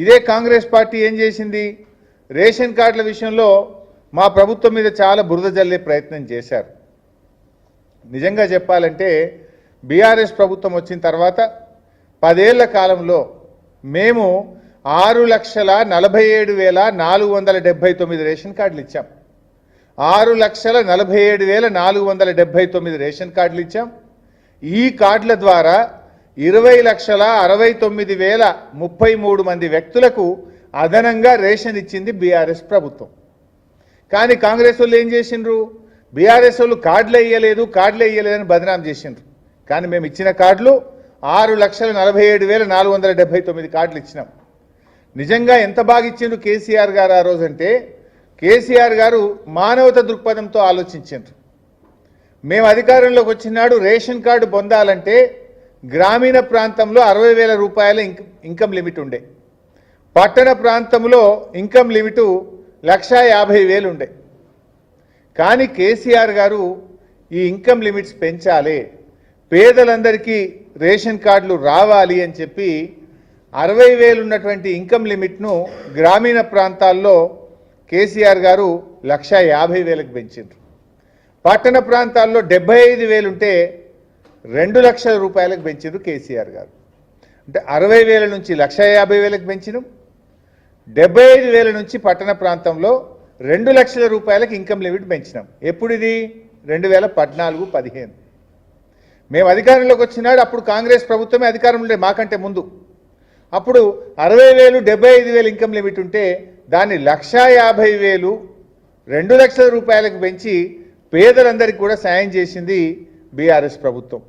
ఇదే కాంగ్రెస్ పార్టీ ఏం చేసింది? రేషన్ కార్డుల విషయంలో మా ప్రభుత్వం మీద చాలా బురద జల్లే ప్రయత్నం చేశారు. నిజంగా చెప్పాలంటే బీఆర్ఎస్ ప్రభుత్వం వచ్చిన తర్వాత 10 ఏళ్ల కాలంలో మేము 6,47,479 రేషన్ కార్డులు ఇచ్చాం. 6,47,479 రేషన్ కార్డులు ఇచ్చాం. ఈ కార్డుల ద్వారా 20,69,033 మంది వ్యక్తులకు అదనంగా రేషన్ ఇచ్చింది బీఆర్ఎస్ ప్రభుత్వం. కానీ కాంగ్రెస్ వాళ్ళు ఏం చేసిండ్రు? బీఆర్ఎస్ వాళ్ళు కార్డులు ఇయ్యలేదని బదనాం చేసిండ్రు. కానీ మేము ఇచ్చిన కార్డులు 6,47,479 కార్డులు ఇచ్చినాం. నిజంగా ఎంత బాగా ఇచ్చిండ్రు కేసీఆర్ గారు ఆ రోజంటే, కేసీఆర్ గారు మానవత దృక్పథంతో ఆలోచించారు. మేము అధికారంలోకి వచ్చినాడు రేషన్ కార్డు పొందాలంటే గ్రామీణ ప్రాంతంలో 60,000 రూపాయల ఇన్కమ్ లిమిట్ ఉండే, పట్టణ ప్రాంతంలో ఇన్కమ్ లిమిట్ 1,50,000 ఉండే. కానీ కేసీఆర్ గారు ఈ ఇన్కమ్ లిమిట్స్ పెంచాలి, పేదలందరికీ రేషన్ కార్డులు రావాలి అని చెప్పి 60,000 ఉన్నటువంటి ఇన్కమ్ లిమిట్ను గ్రామీణ ప్రాంతాల్లో కేసీఆర్ గారు 1,50,000కి పెంచారు. పట్టణ ప్రాంతాల్లో 75,000 ఉంటే 2 లక్షల రూపాయలకు పెంచారు కేసీఆర్ గారు. అంటే 60,000 నుంచి 1,50,000కి పెంచినాం. 75,000 నుంచి పట్టణ ప్రాంతంలో 2 లక్షల రూపాయలకు ఇన్కమ్ లిమిట్ పెంచినాం. ఎప్పుడు ఇది? 2014-15 మేము అధికారంలోకి వచ్చినాడు. అప్పుడు కాంగ్రెస్ ప్రభుత్వమే అధికారంలో ఉండే, మాకంటే ముందు. అప్పుడు 60,000 75,000 ఇన్కమ్ లిమిట్ ఉంటే దాన్ని 1,50,000 2 లక్షల రూపాయలకు పెంచి పేదలందరికీ కూడా సాయం చేసింది బీఆర్ఎస్ ప్రభుత్వం.